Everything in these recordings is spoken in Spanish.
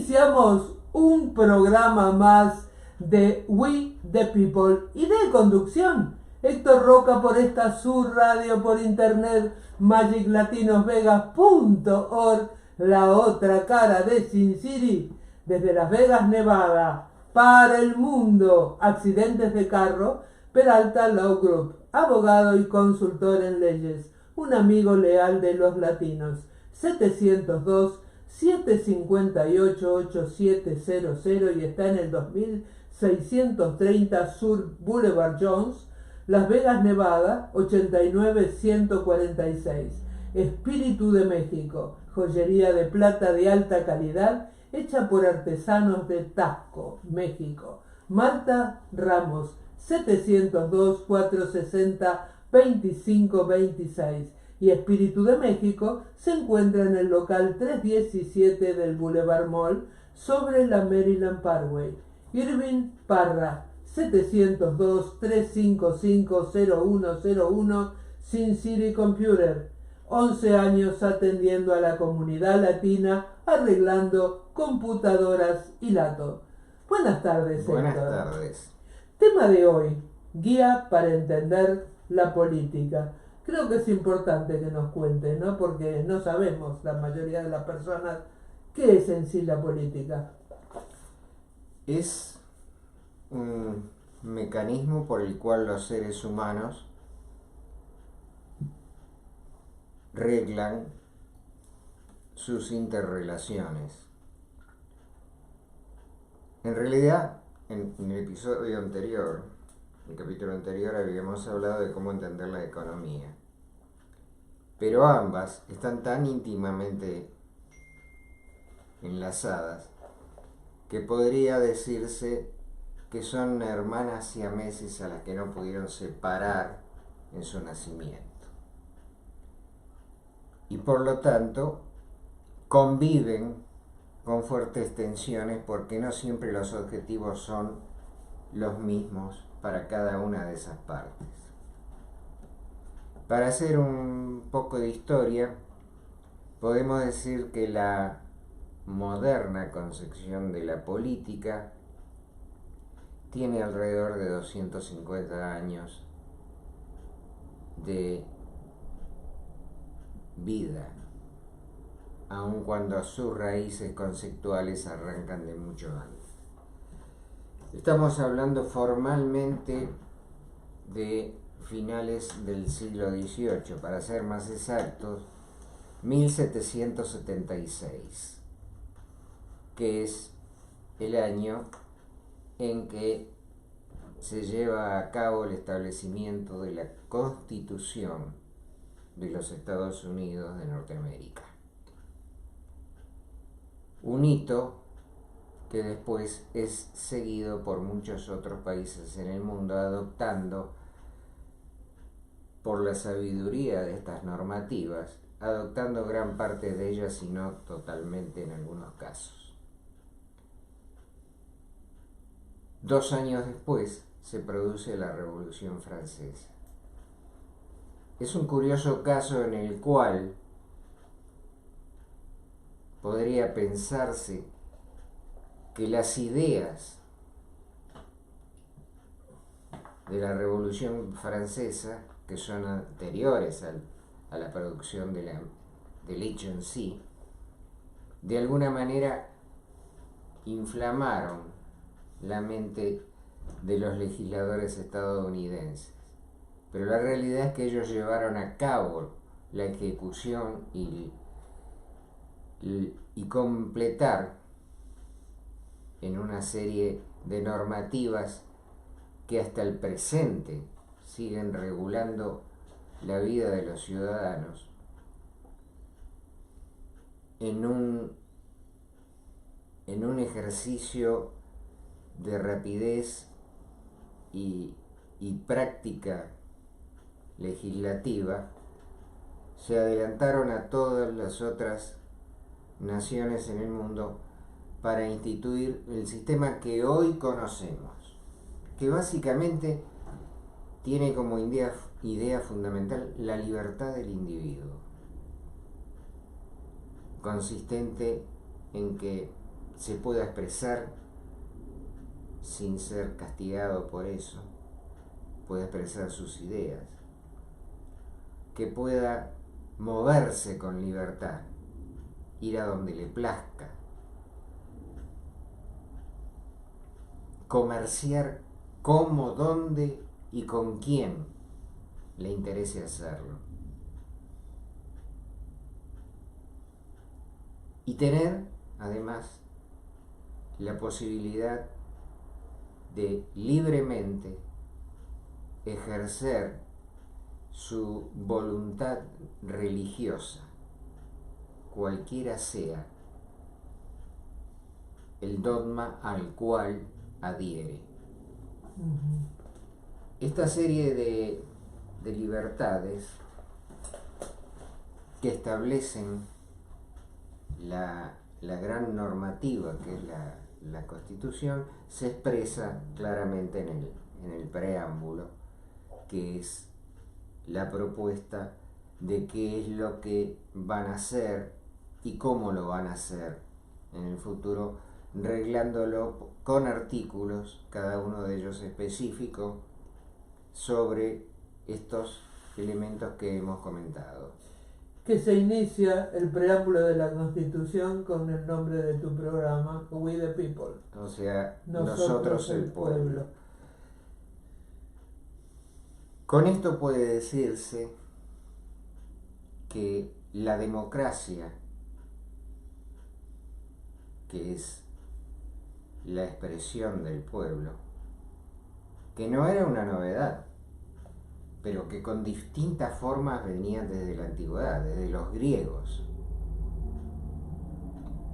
Iniciamos un programa más de We the People y de conducción. Héctor Roca por esta su radio por internet, magiclatinosvegas.org, la otra cara de Sin City, desde Las Vegas, Nevada, para el mundo. Accidentes de carro, Peralta Law Group, abogado y consultor en leyes, un amigo leal de los latinos. 702-758-8700 y está en el 2630 Sur Boulevard Jones, Las Vegas, Nevada, 89146. Espíritu de México, joyería de plata de alta calidad, hecha por artesanos de Taxco, México. Marta Ramos, 702-460-2526. Y Espíritu de México se encuentra en el local 317 del Boulevard Mall, sobre la Maryland Parkway. Irving Parra, 702-355-0101, Sin City Computer. 11 años atendiendo a la comunidad latina, arreglando computadoras y lato. Buenas tardes, Héctor. Buenas tardes. Tema de hoy, guía para entender la política. Creo que es importante que nos cuente, ¿no? Porque no sabemos, la mayoría de las personas, qué es en sí la política. Es un mecanismo por el cual los seres humanos reglan sus interrelaciones. En realidad, en el episodio anterior, en el capítulo anterior, habíamos hablado de cómo entender la economía. Pero ambas están tan íntimamente enlazadas que podría decirse que son hermanas siameses a las que no pudieron separar en su nacimiento. Y por lo tanto, conviven con fuertes tensiones porque no siempre los objetivos son los mismos para cada una de esas partes. Para hacer un poco de historia, podemos decir que la moderna concepción de la política tiene alrededor de 250 años de vida, aun cuando sus raíces conceptuales arrancan de mucho antes. Estamos hablando formalmente de finales del siglo XVIII, para ser más exactos, 1776, que es el año en que se lleva a cabo el establecimiento de la Constitución de los Estados Unidos de Norteamérica. Un hito que después es seguido por muchos otros países en el mundo, adoptando, por la sabiduría de estas normativas, adoptando gran parte de ellas y no totalmente en algunos casos. 2 años después se produce la Revolución Francesa. Es un curioso caso en el cual podría pensarse que las ideas de la Revolución Francesa, que son anteriores a la producción del hecho en sí, de alguna manera inflamaron la mente de los legisladores estadounidenses. Pero la realidad es que ellos llevaron a cabo la ejecución y completar en una serie de normativas que hasta el presente siguen regulando la vida de los ciudadanos en un ejercicio de rapidez y práctica legislativa. Se adelantaron a todas las otras naciones en el mundo para instituir el sistema que hoy conocemos, que básicamente tiene como idea fundamental la libertad del individuo, consistente en que se pueda expresar sin ser castigado por eso, pueda expresar sus ideas, que pueda moverse con libertad, ir a donde le plazca, comerciar cómo, dónde y con quién le interese hacerlo. Y tener, además, la posibilidad de libremente ejercer su voluntad religiosa, cualquiera sea el dogma al cual adhiere. Esta serie de libertades que establecen la gran normativa que es la Constitución se expresa claramente en el preámbulo, que es la propuesta de qué es lo que van a hacer y cómo lo van a hacer en el futuro, reglándolo con artículos, cada uno de ellos específico, sobre estos elementos que hemos comentado. Que se inicia el preámbulo de la Constitución con el nombre de tu programa, We the People. O sea, nosotros el pueblo. Con esto puede decirse que la democracia, que es la expresión del pueblo, que no era una novedad, pero que con distintas formas venían desde la antigüedad, desde los griegos.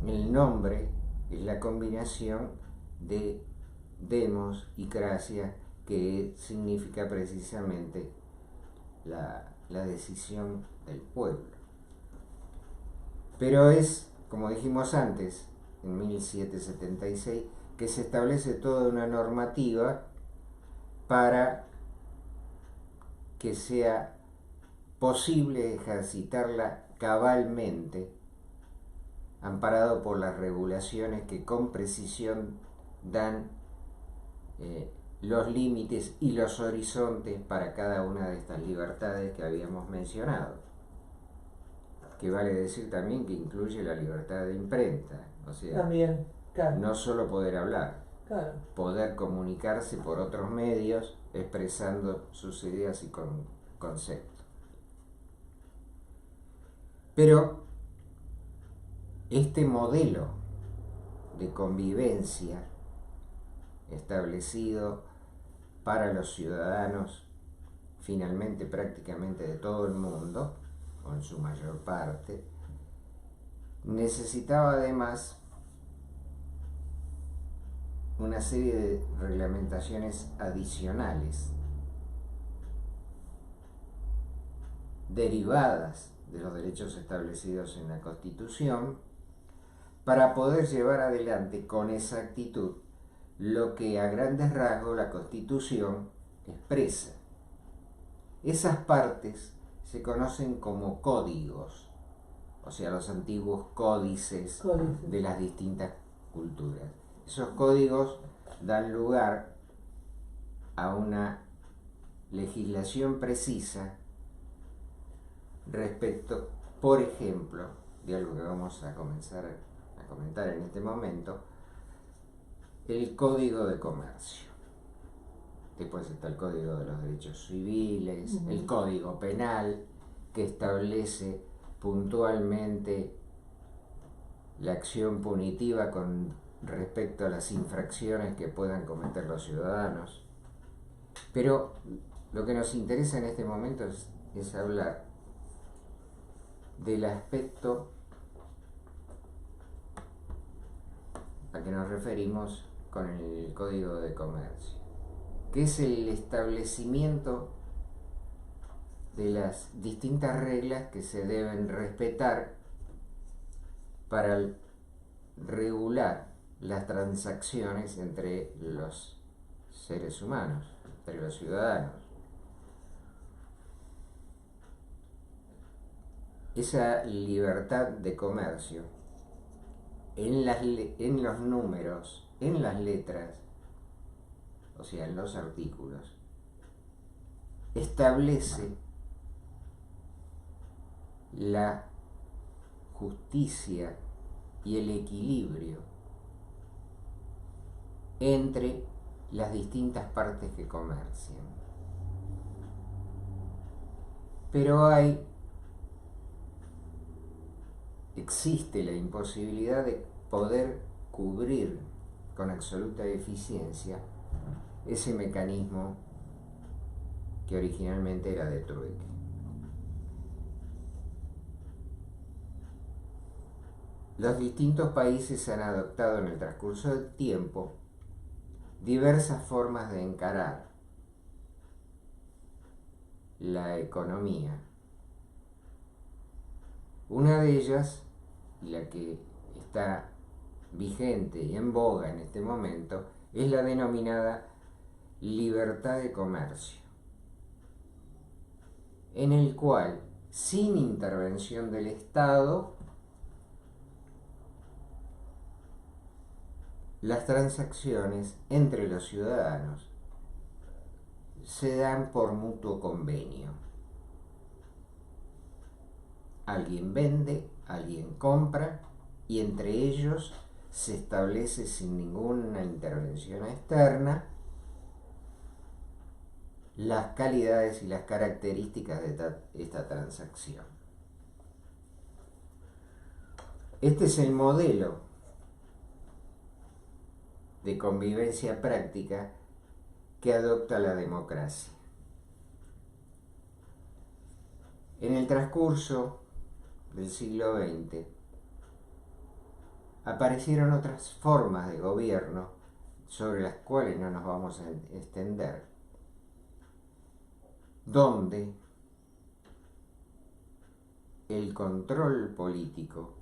El nombre es la combinación de demos y cracia, que significa precisamente la decisión del pueblo. Pero es, como dijimos antes, en 1776, que se establece toda una normativa para que sea posible ejercitarla cabalmente, amparado por las regulaciones que con precisión dan los límites y los horizontes para cada una de estas libertades que habíamos mencionado, que vale decir también que incluye la libertad de imprenta, o sea, también, claro, no solo poder hablar, claro, poder comunicarse por otros medios expresando sus ideas y conceptos. Pero este modelo de convivencia establecido para los ciudadanos, finalmente prácticamente de todo el mundo, o en su mayor parte, necesitaba además una serie de reglamentaciones adicionales derivadas de los derechos establecidos en la Constitución para poder llevar adelante con exactitud lo que a grandes rasgos la Constitución expresa. Esas partes se conocen como códigos, o sea, los antiguos códices de las distintas culturas. Esos códigos dan lugar a una legislación precisa respecto, por ejemplo, de algo que vamos a comenzar a comentar en este momento, el Código de Comercio. Después está el Código de los Derechos Civiles, el Código Penal, que establece puntualmente la acción punitiva con respecto a las infracciones que puedan cometer los ciudadanos. Pero lo que nos interesa en este momento es hablar del aspecto a que nos referimos con el Código de Comercio, que es el establecimiento de las distintas reglas que se deben respetar para regular las transacciones entre los seres humanos, entre los ciudadanos. Esa libertad de comercio en los números, en las letras, o sea, en los artículos, establece la justicia y el equilibrio entre las distintas partes que comercian. Pero existe la imposibilidad de poder cubrir con absoluta eficiencia ese mecanismo que originalmente era de trueque. Los distintos países han adoptado en el transcurso del tiempo diversas formas de encarar la economía. Una de ellas, y la que está vigente y en boga en este momento, es la denominada libertad de comercio, en el cual, sin intervención del Estado, las transacciones entre los ciudadanos se dan por mutuo convenio. Alguien vende, alguien compra, y entre ellos se establece sin ninguna intervención externa las calidades y las características de esta transacción. Este es el modelo de convivencia práctica que adopta la democracia. En el transcurso del siglo XX aparecieron otras formas de gobierno sobre las cuales no nos vamos a extender, donde el control político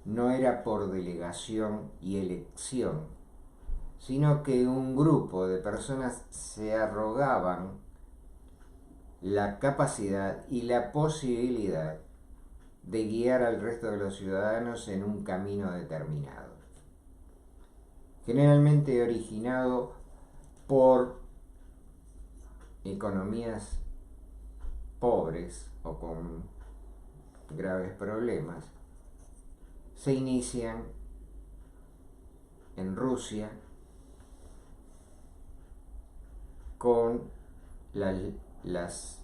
no era por delegación y elección, sino que un grupo de personas se arrogaban la capacidad y la posibilidad de guiar al resto de los ciudadanos en un camino determinado, generalmente originado por economías pobres o con graves problemas. Se inician en Rusia con las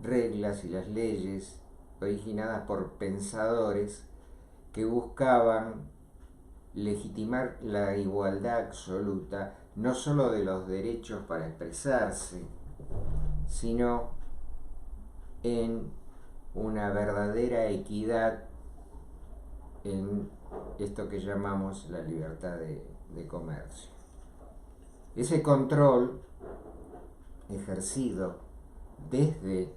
reglas y las leyes originadas por pensadores que buscaban legitimar la igualdad absoluta, no solo de los derechos para expresarse, sino en una verdadera equidad en esto que llamamos la libertad de comercio. Ese control ejercido desde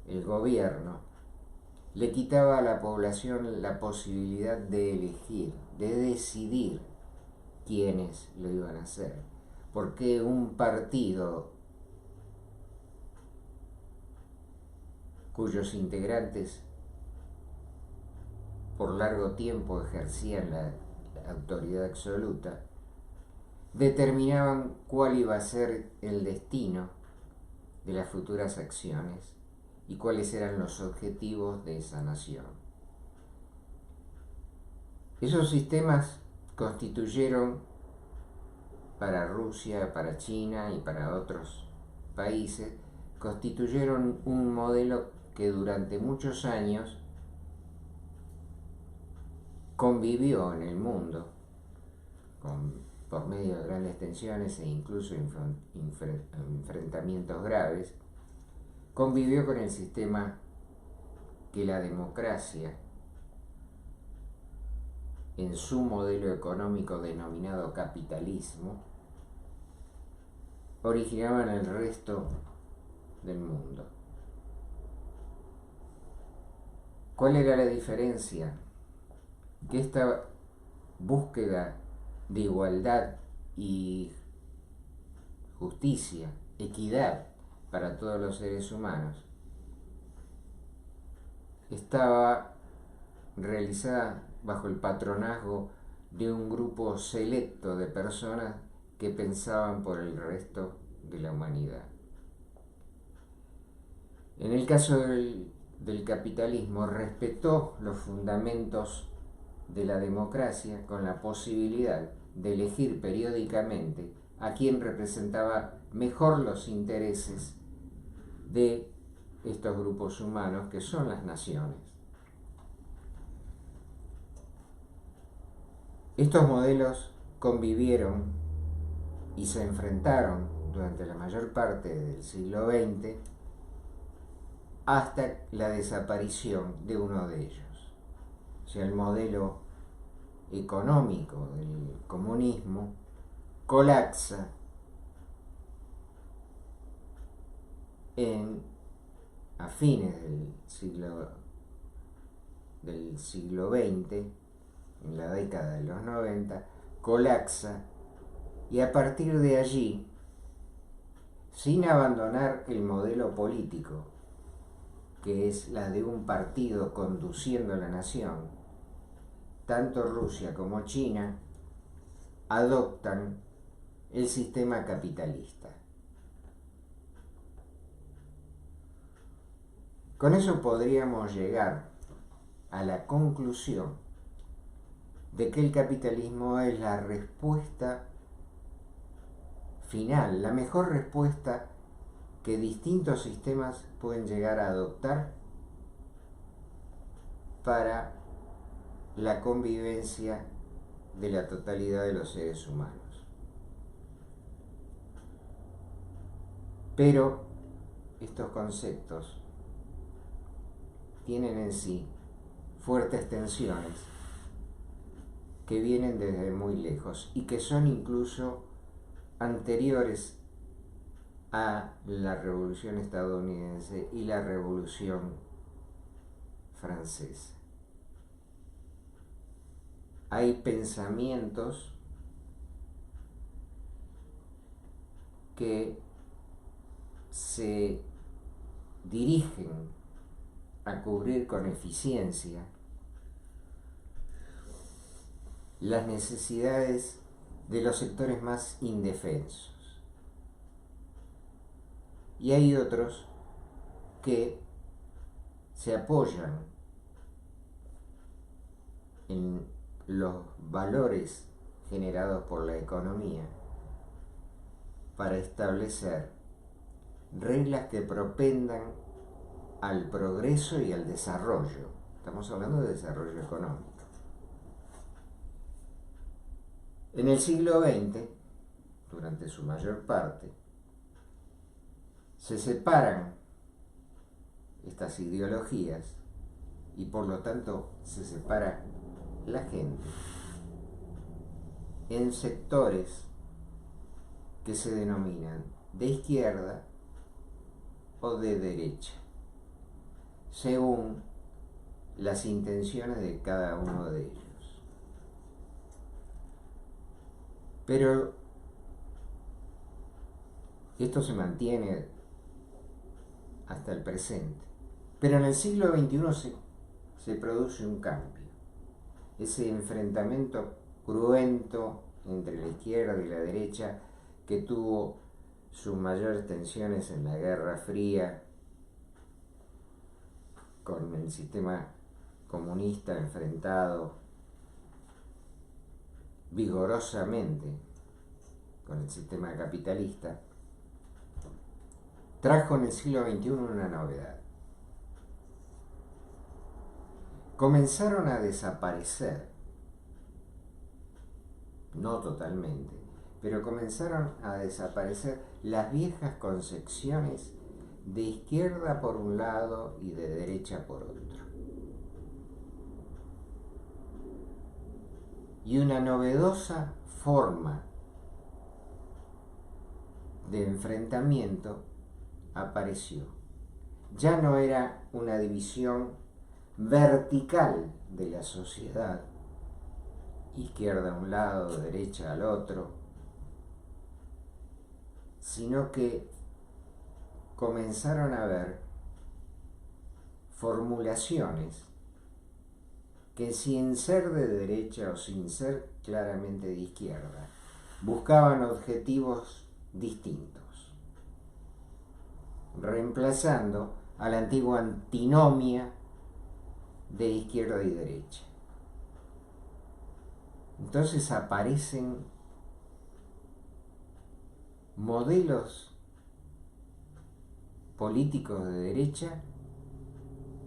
el gobierno le quitaba a la población la posibilidad de elegir, de decidir quiénes lo iban a hacer, porque un partido cuyos integrantes por largo tiempo ejercían la autoridad absoluta, determinaban cuál iba a ser el destino de las futuras acciones y cuáles eran los objetivos de esa nación. Esos sistemas constituyeron para Rusia, para China y para otros países, constituyeron un modelo que durante muchos años convivió en el mundo por medio de grandes tensiones e incluso enfrentamientos graves, convivió con el sistema que la democracia, en su modelo económico denominado capitalismo, originaba en el resto del mundo. ¿Cuál era la diferencia? Que esta búsqueda de igualdad y justicia, equidad para todos los seres humanos, estaba realizada bajo el patronazgo de un grupo selecto de personas que pensaban por el resto de la humanidad. En el caso del capitalismo, respetó los fundamentos de la democracia con la posibilidad de elegir periódicamente a quien representaba mejor los intereses de estos grupos humanos que son las naciones. Estos modelos convivieron y se enfrentaron durante la mayor parte del siglo XX hasta la desaparición de uno de ellos. O sea, el modelo económico del comunismo colapsa a fines del siglo XX, en la década de los 90, colapsa, y a partir de allí, sin abandonar el modelo político, que es la de un partido conduciendo a la nación, tanto Rusia como China adoptan el sistema capitalista. Con eso podríamos llegar a la conclusión de que el capitalismo es la respuesta final, la mejor respuesta que distintos sistemas pueden llegar a adoptar para la convivencia de la totalidad de los seres humanos. Pero estos conceptos tienen en sí fuertes tensiones que vienen desde muy lejos y que son incluso anteriores a la Revolución estadounidense y la Revolución francesa. Hay pensamientos que se dirigen a cubrir con eficiencia las necesidades de los sectores más indefensos. Y hay otros que se apoyan en los valores generados por la economía para establecer reglas que propendan al progreso y al desarrollo. Estamos hablando de desarrollo económico. En el siglo XX, durante su mayor parte, se separan estas ideologías y por lo tanto se separa la gente en sectores que se denominan de izquierda o de derecha, según las intenciones de cada uno de ellos. Pero esto se mantiene hasta el presente. Pero en el siglo XXI se produce un cambio. Ese enfrentamiento cruento entre la izquierda y la derecha, que tuvo sus mayores tensiones en la Guerra Fría, con el sistema comunista enfrentado vigorosamente con el sistema capitalista, trajo en el siglo XXI una novedad. Comenzaron a desaparecer, no totalmente, pero comenzaron a desaparecer las viejas concepciones de izquierda por un lado y de derecha por otro. Y una novedosa forma de enfrentamiento apareció. Ya no era una división vertical de la sociedad, izquierda a un lado, derecha al otro, sino que comenzaron a haber formulaciones que sin ser de derecha o sin ser claramente de izquierda, buscaban objetivos distintos, reemplazando a la antigua antinomia de izquierda y derecha. Entonces aparecen modelos políticos de derecha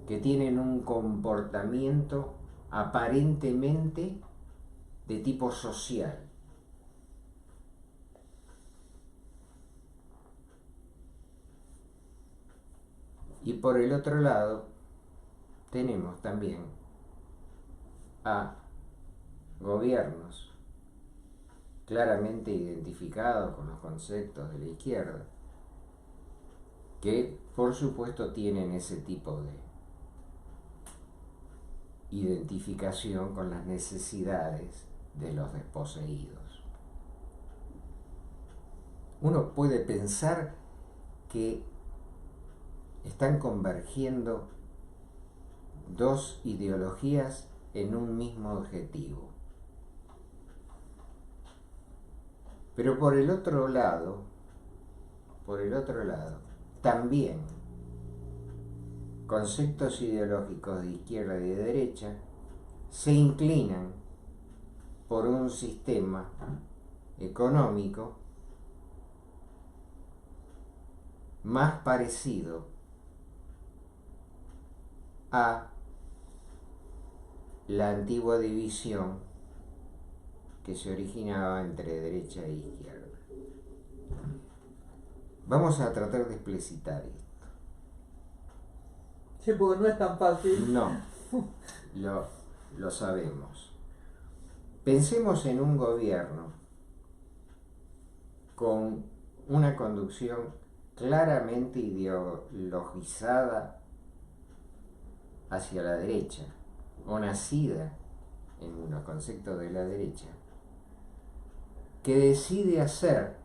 que tienen un comportamiento aparentemente de tipo social. Y por el otro lado, tenemos también a gobiernos claramente identificados con los conceptos de la izquierda, que por supuesto tienen ese tipo de identificación con las necesidades de los desposeídos. Uno puede pensar que están convergiendo dos ideologías en un mismo objetivo. Pero por el otro lado, también conceptos ideológicos de izquierda y de derecha se inclinan por un sistema económico más parecido a la antigua división que se originaba entre derecha e izquierda. Vamos a tratar de explicitar esto. Sí, porque no es tan fácil. No, lo sabemos. Pensemos en un gobierno con una conducción claramente ideologizada hacia la derecha, o nacida en los conceptos de la derecha, que decide hacer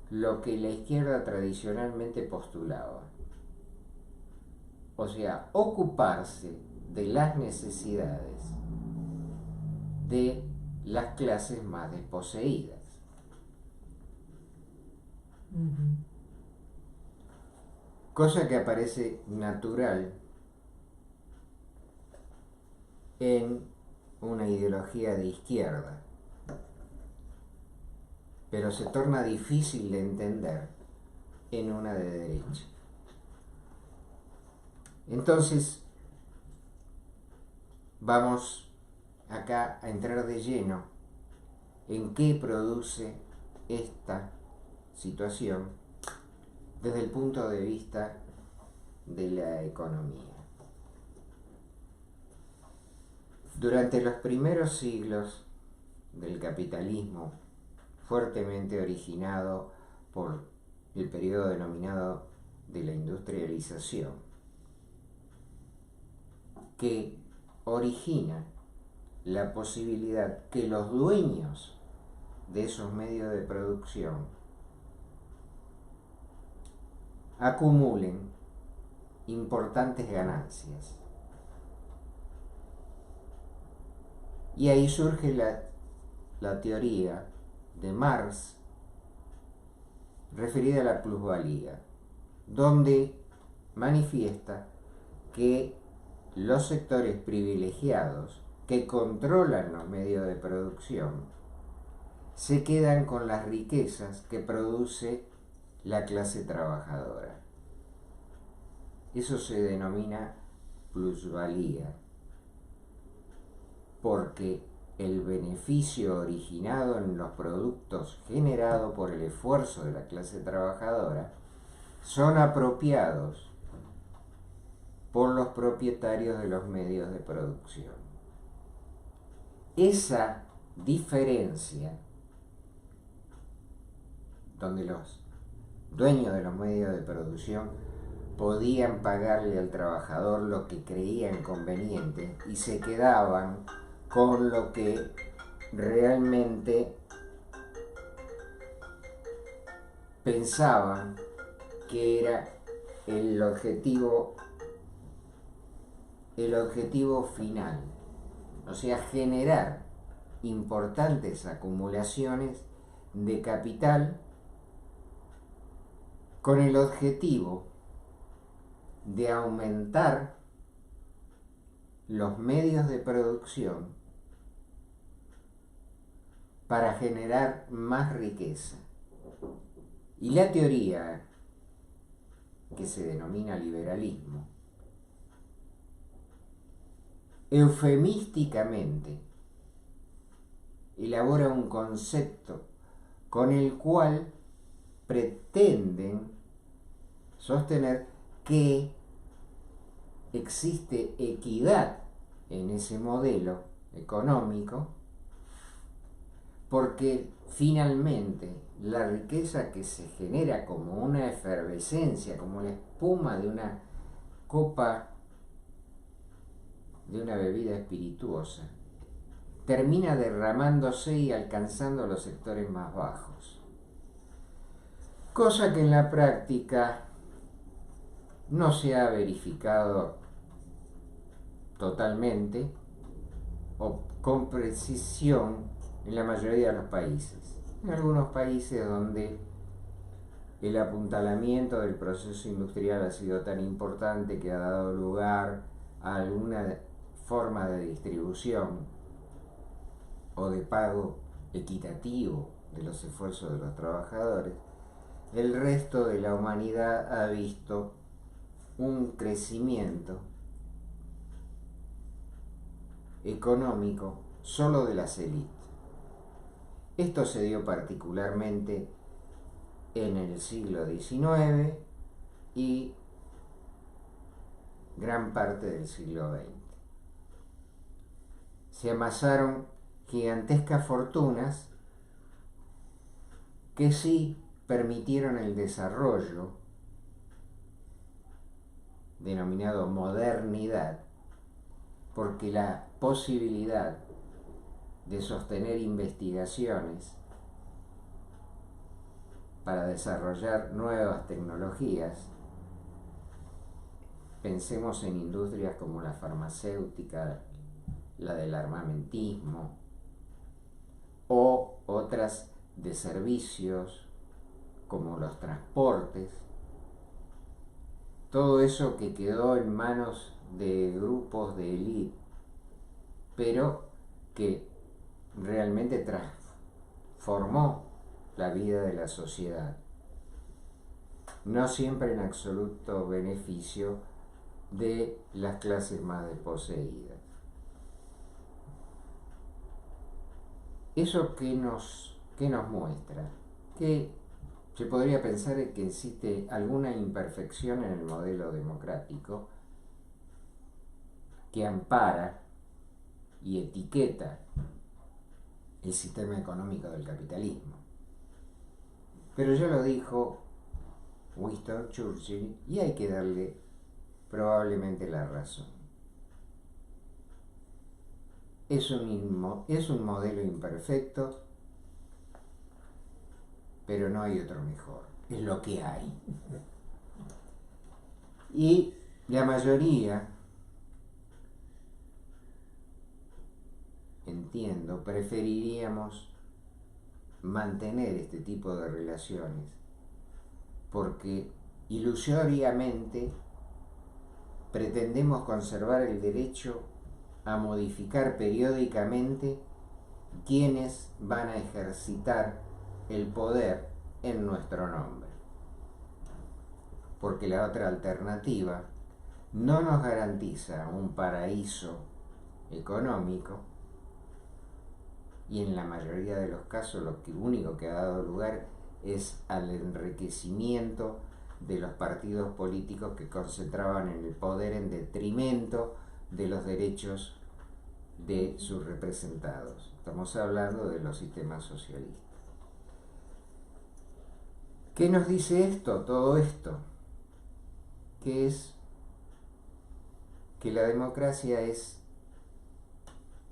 lo que la izquierda tradicionalmente postulaba, o sea, ocuparse de las necesidades de las clases más desposeídas. Cosa que aparece natural en una ideología de izquierda, pero se torna difícil de entender en una de derecha. Entonces, vamos acá a entrar de lleno en qué produce esta situación desde el punto de vista de la economía. Durante los primeros siglos del capitalismo, fuertemente originado por el periodo denominado de la industrialización, que origina la posibilidad que los dueños de esos medios de producción acumulen importantes ganancias. Y ahí surge la teoría de Marx referida a la plusvalía, donde manifiesta que los sectores privilegiados que controlan los medios de producción se quedan con las riquezas que produce la clase trabajadora. Eso se denomina plusvalía, porque el beneficio originado en los productos generados por el esfuerzo de la clase trabajadora son apropiados por los propietarios de los medios de producción. Esa diferencia, donde los dueños de los medios de producción podían pagarle al trabajador lo que creían conveniente y se quedaban con lo que realmente pensaban que era el objetivo el objetivo final, o sea, generar importantes acumulaciones de capital con el objetivo de aumentar los medios de producción para generar más riqueza. Y la teoría, que se denomina liberalismo, eufemísticamente elabora un concepto con el cual pretenden sostener que existe equidad en ese modelo económico, porque finalmente la riqueza que se genera como una efervescencia, como la espuma de una copa de una bebida espirituosa, termina derramándose y alcanzando los sectores más bajos. Cosa que en la práctica no se ha verificado totalmente o con precisión en la mayoría de los países. En algunos países donde el apuntalamiento del proceso industrial ha sido tan importante que ha dado lugar a alguna forma de distribución o de pago equitativo de los esfuerzos de los trabajadores, el resto de la humanidad ha visto un crecimiento económico solo de las élites. Esto se dio particularmente en el siglo XIX y gran parte del siglo XX. Se amasaron gigantescas fortunas que sí permitieron el desarrollo denominado modernidad, porque la posibilidad de sostener investigaciones para desarrollar nuevas tecnologías, pensemos en industrias como la farmacéutica, la del armamentismo o otras de servicios como los transportes, todo eso que quedó en manos de grupos de élite, pero que realmente transformó la vida de la sociedad, no siempre en absoluto beneficio de las clases más desposeídas. ¿Eso qué nos muestra? Que se podría pensar que existe alguna imperfección en el modelo democrático que ampara y etiqueta el sistema económico del capitalismo. Pero ya lo dijo Winston Churchill y hay que darle probablemente la razón. Es un modelo imperfecto, pero no hay otro mejor. Es lo que hay. Y la mayoría, entiendo, preferiríamos mantener este tipo de relaciones, porque ilusoriamente pretendemos conservar el derecho a modificar periódicamente quienes van a ejercitar el poder en nuestro nombre, porque la otra alternativa no nos garantiza un paraíso económico y en la mayoría de los casos lo único que ha dado lugar es al enriquecimiento de los partidos políticos que concentraban en el poder en detrimento de los derechos de sus representados. Estamos hablando de los sistemas socialistas. ¿Qué nos dice esto? Todo esto, que es que la democracia es,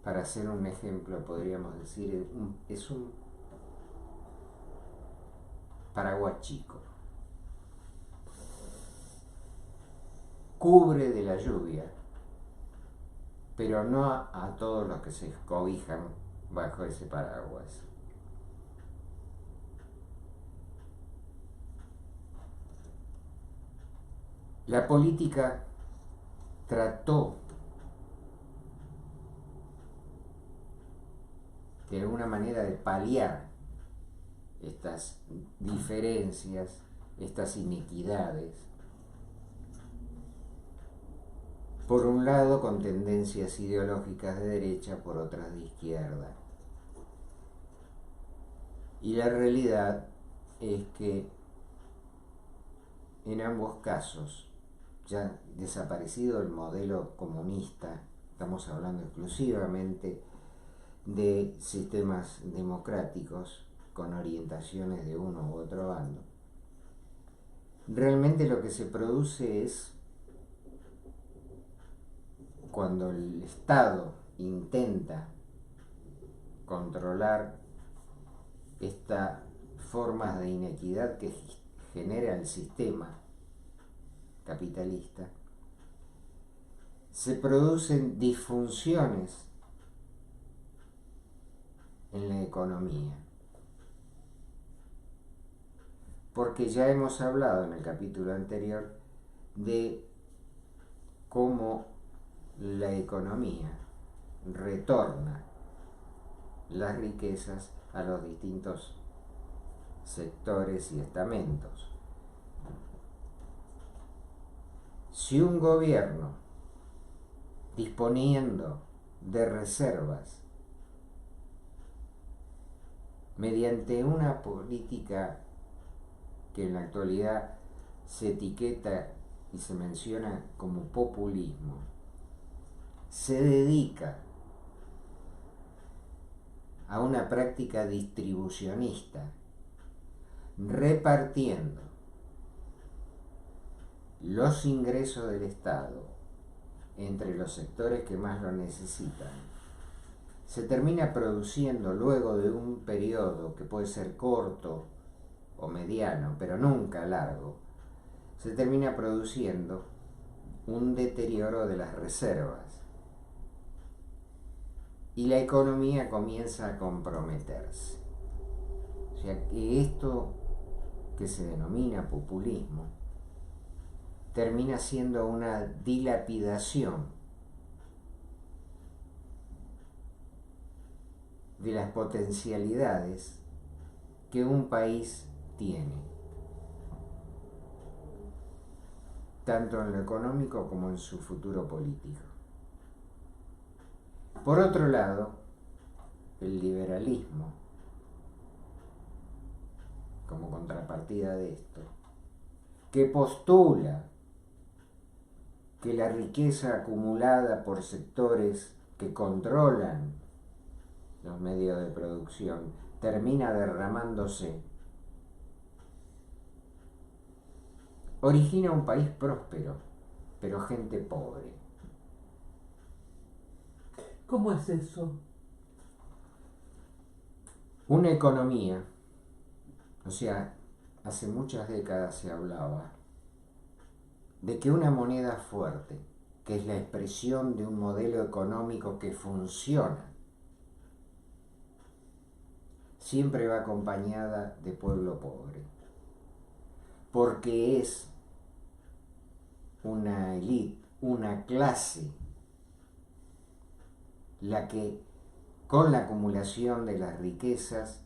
para hacer un ejemplo, podríamos decir, es un paraguas chico. Cubre de la lluvia pero no a todos los que se cobijan bajo ese paraguas. La política trató de alguna manera de paliar estas diferencias, estas inequidades. Por un lado con tendencias ideológicas de derecha, por otras de izquierda. Y la realidad es que en ambos casos, ya desaparecido el modelo comunista, estamos hablando exclusivamente de sistemas democráticos con orientaciones de uno u otro bando, realmente lo que se produce es cuando el Estado intenta controlar estas formas de inequidad que genera el sistema capitalista, se producen disfunciones en la economía. Porque ya hemos hablado en el capítulo anterior de cómo la economía retorna las riquezas a los distintos sectores y estamentos. Si un gobierno, disponiendo de reservas mediante una política que en la actualidad se etiqueta y se menciona como populismo, se dedica a una práctica distribucionista, repartiendo los ingresos del Estado entre los sectores que más lo necesitan, se termina produciendo luego de un periodo que puede ser corto o mediano, pero nunca largo, se termina produciendo un deterioro de las reservas y la economía comienza a comprometerse. O sea que esto que se denomina populismo termina siendo una dilapidación de las potencialidades que un país tiene, tanto en lo económico como en su futuro político. Por otro lado, el liberalismo, como contrapartida de esto, que postula que la riqueza acumulada por sectores que controlan los medios de producción termina derramándose, origina un país próspero, pero gente pobre. ¿Cómo es eso? Una economía, o sea, hace muchas décadas se hablaba de que una moneda fuerte, que es la expresión de un modelo económico que funciona, siempre va acompañada de pueblo pobre, porque es una élite, una clase, la que con la acumulación de las riquezas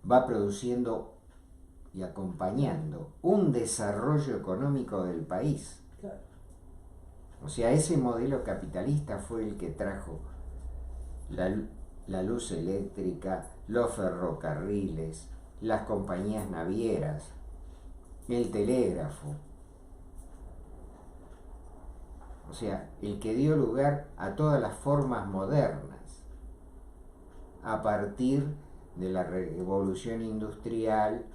va produciendo y acompañando un desarrollo económico del país. Claro. O sea, ese modelo capitalista fue el que trajo la luz eléctrica, los ferrocarriles, las compañías navieras, el telégrafo. O sea, el que dio lugar a todas las formas modernas a partir de la revolución industrial.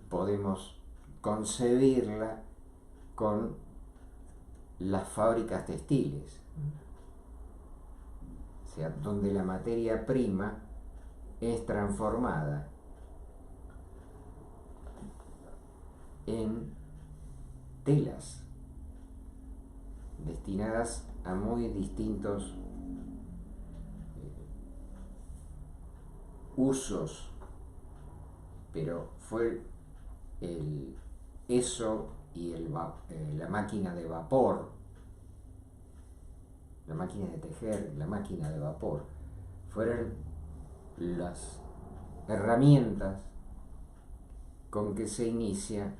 Podemos concebirla con las fábricas textiles, o sea, donde la materia prima es transformada en telas destinadas a muy distintos usos, pero fue eso y la máquina de vapor, la máquina de tejer, la máquina de vapor, fueron las herramientas con que se inicia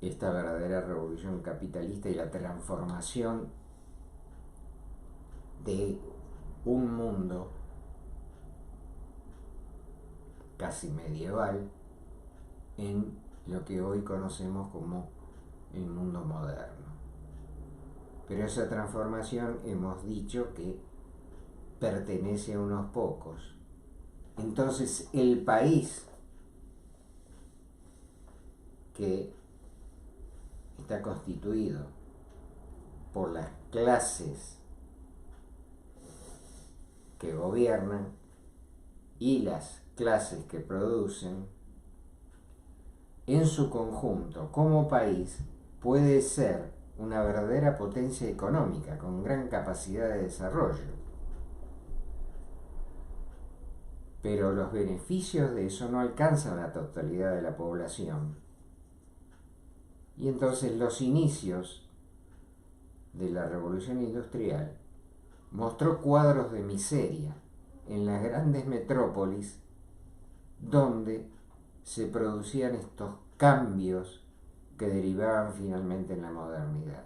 esta verdadera revolución capitalista y la transformación de un mundo casi medieval en lo que hoy conocemos como el mundo moderno. Pero esa transformación hemos dicho que pertenece a unos pocos. Entonces el país que está constituido por las clases que gobiernan y las clases que producen, en su conjunto, como país, puede ser una verdadera potencia económica con gran capacidad de desarrollo. Pero los beneficios de eso no alcanzan la totalidad de la población. Y entonces los inicios de la revolución industrial mostró cuadros de miseria en las grandes metrópolis donde se producían estos cambios que derivaban finalmente en la modernidad.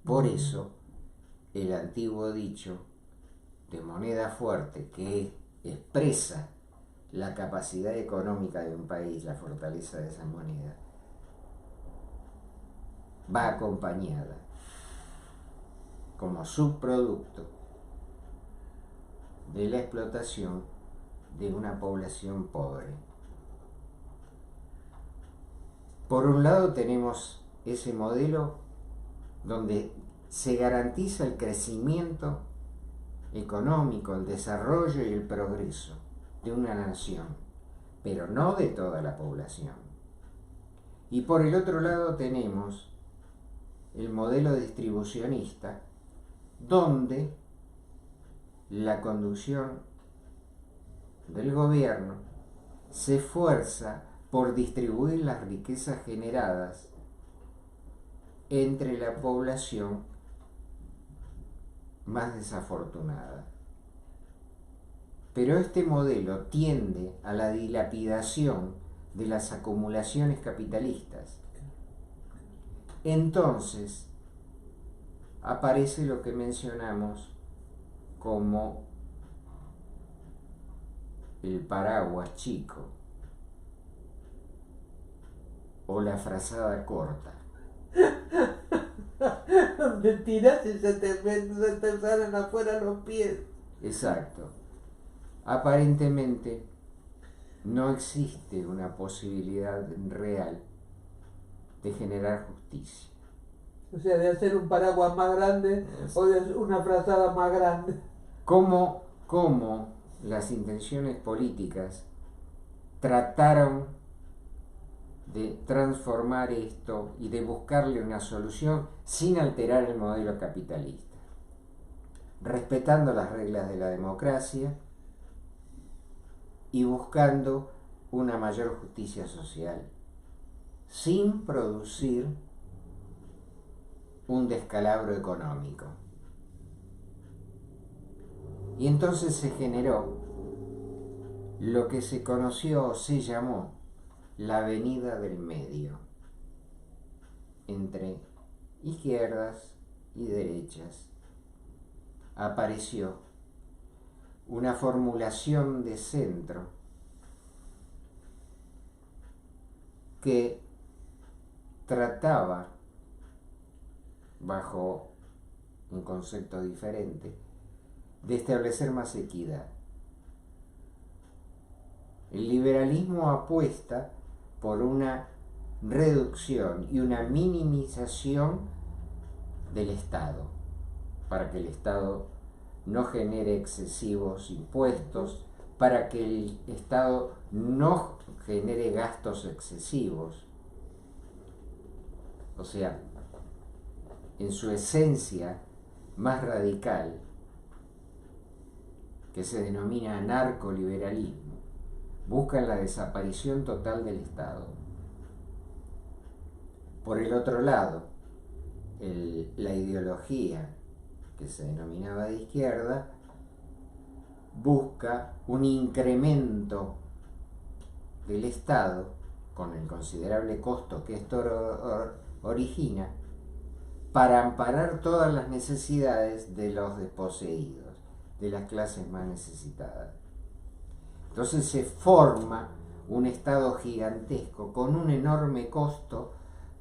Por eso, el antiguo dicho de moneda fuerte que expresa la capacidad económica de un país, la fortaleza de esa moneda, va acompañada como subproducto de la explotación de una población pobre. Por un lado tenemos ese modelo donde se garantiza el crecimiento económico, el desarrollo y el progreso de una nación, pero no de toda la población. Y por el otro lado tenemos el modelo distribucionista, donde la conducción del gobierno se esfuerza por distribuir las riquezas generadas entre la población más desafortunada. Pero este modelo tiende a la dilapidación de las acumulaciones capitalistas. Entonces aparece lo que mencionamos como el paraguas chico o la frazada corta. Donde tiras y se te salen afuera los pies. Exacto. Aparentemente no existe una posibilidad real de generar justicia. O sea, de hacer un paraguas más grande o de una frazada más grande. ¿Cómo las intenciones políticas trataron de transformar esto y de buscarle una solución sin alterar el modelo capitalista, respetando las reglas de la democracia y buscando una mayor justicia social, sin producir un descalabro económico? Y entonces se generó lo que se conoció o se llamó la avenida del medio, entre izquierdas y derechas. Apareció una formulación de centro que trataba, bajo un concepto diferente, de establecer más equidad. El liberalismo apuesta por una reducción y una minimización del Estado, para que el Estado no genere excesivos impuestos, para que el Estado no genere gastos excesivos. o sea, en su esencia más radical, que se denomina narcoliberalismo, buscan la desaparición total del Estado. Por el otro lado, la ideología que se denominaba de izquierda busca un incremento del Estado con el considerable costo que esto origina para amparar todas las necesidades de los desposeídos, de las clases más necesitadas. Entonces se forma un Estado gigantesco con un enorme costo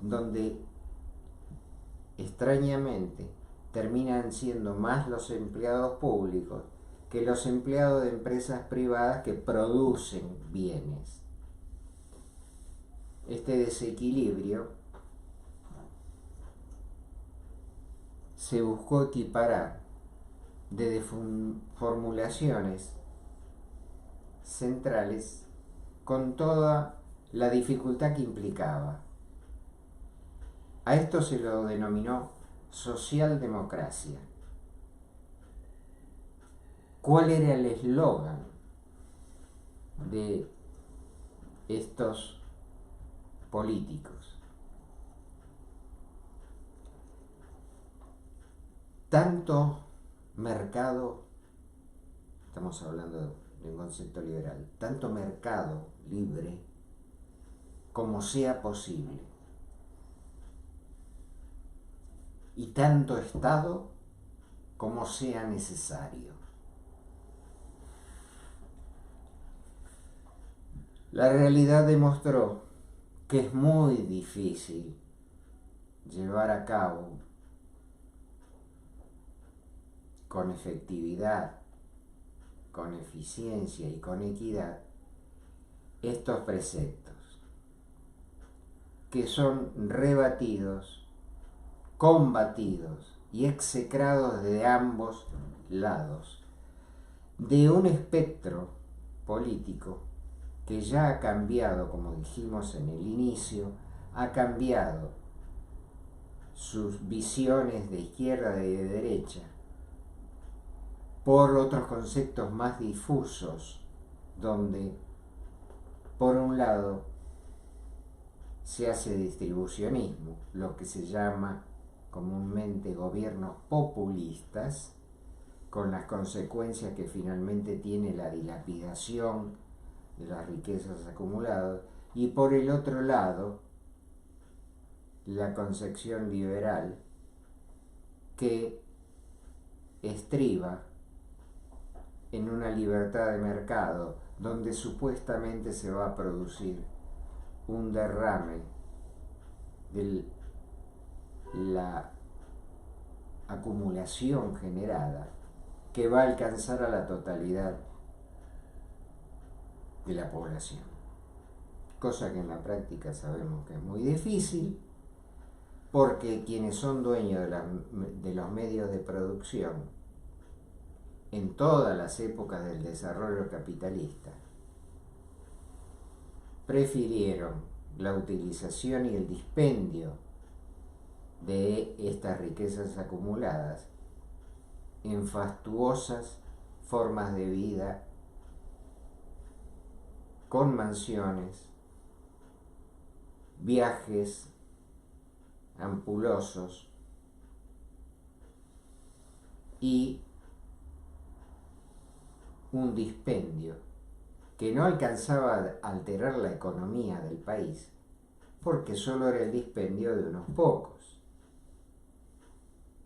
donde extrañamente terminan siendo más los empleados públicos que los empleados de empresas privadas que producen bienes. Este desequilibrio se buscó equiparar desde formulaciones centrales con toda la dificultad que implicaba. A esto se lo denominó socialdemocracia. ¿Cuál era el eslogan de estos políticos? Tanto mercado, estamos hablando de un concepto liberal, tanto mercado libre como sea posible, y tanto Estado como sea necesario. La realidad demostró que es muy difícil llevar a cabo con efectividad, con eficiencia y con equidad estos preceptos, que son rebatidos, combatidos y execrados de ambos lados de un espectro político que ya ha cambiado, como dijimos en el inicio, ha cambiado sus visiones de izquierda y de derecha por otros conceptos más difusos, donde por un lado se hace distribucionismo, lo que se llama comúnmente gobiernos populistas, con las consecuencias que finalmente tiene la dilapidación de las riquezas acumuladas, y por el otro lado la concepción liberal que estriba en una libertad de mercado donde supuestamente se va a producir un derrame de la acumulación generada que va a alcanzar a la totalidad de la población, cosa que en la práctica sabemos que es muy difícil, porque quienes son dueños de los medios de producción en todas las épocas del desarrollo capitalista prefirieron la utilización y el dispendio de estas riquezas acumuladas en fastuosas formas de vida, con mansiones, viajes ampulosos y un dispendio que no alcanzaba a alterar la economía del país, porque solo era el dispendio de unos pocos.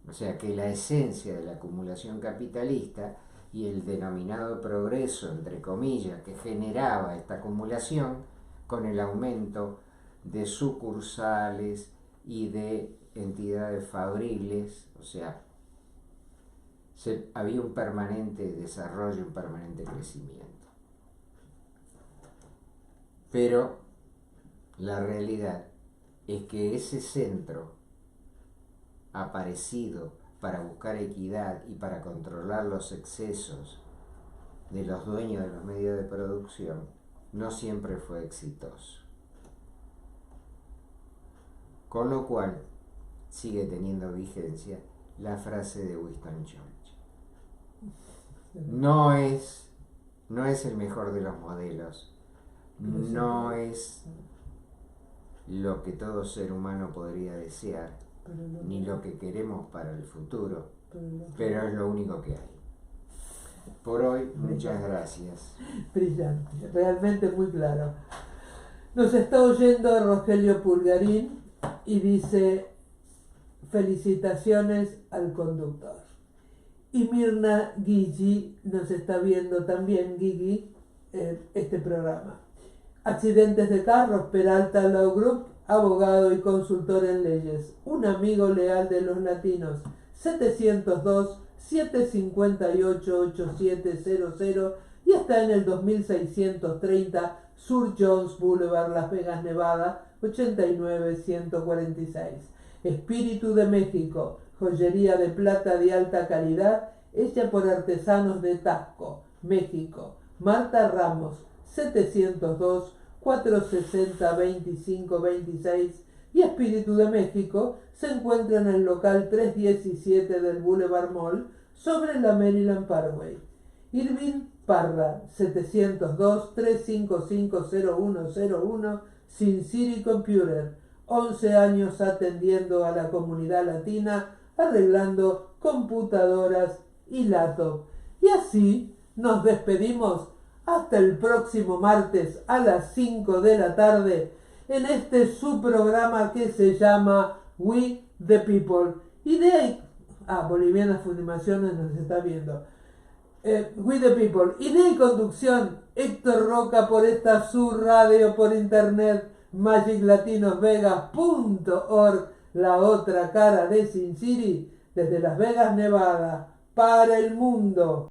O sea que la esencia de la acumulación capitalista y el denominado progreso, entre comillas, que generaba esta acumulación con el aumento de sucursales y de entidades fabriles, o sea, había un permanente desarrollo, un permanente crecimiento. Pero la realidad es que ese centro aparecido para buscar equidad y para controlar los excesos de los dueños de los medios de producción no siempre fue exitoso. Con lo cual sigue teniendo vigencia la frase de Winston Churchill. No es el mejor de los modelos, no es lo que todo ser humano podría desear, ni lo que queremos para el futuro, pero es lo único que hay. Por hoy, muchas gracias. Brillante, realmente muy claro. Nos está oyendo Rogelio Pulgarín y dice: felicitaciones al conductor. Y Mirna Guigi nos está viendo también, Guigui, este programa. Accidentes de carros, Peralta Law Group, abogado y consultor en leyes, un amigo leal de los latinos, 702-758-8700 y está en el 2630 Sur Jones Boulevard, Las Vegas, Nevada, 89146. Espíritu de México, joyería de plata de alta calidad, hecha por artesanos de Taxco, México. Marta Ramos, 702-460-2526 y Espíritu de México se encuentra en el local 317 del Boulevard Mall sobre la Maryland Parkway. Irving Parra, 702-355-0101, Sin City Computer, 11 años atendiendo a la comunidad latina, arreglando computadoras y laptop. Y así nos despedimos hasta el próximo martes a las 5 de la tarde en este su programa que se llama We the People. Y de ahí, Bolivianas Fundimaciones nos está viendo. We the People. Idea y conducción, Héctor Roca, por esta su radio por internet, magiclatinosvegas.org, la otra cara de Sin City, desde Las Vegas, Nevada, para el mundo.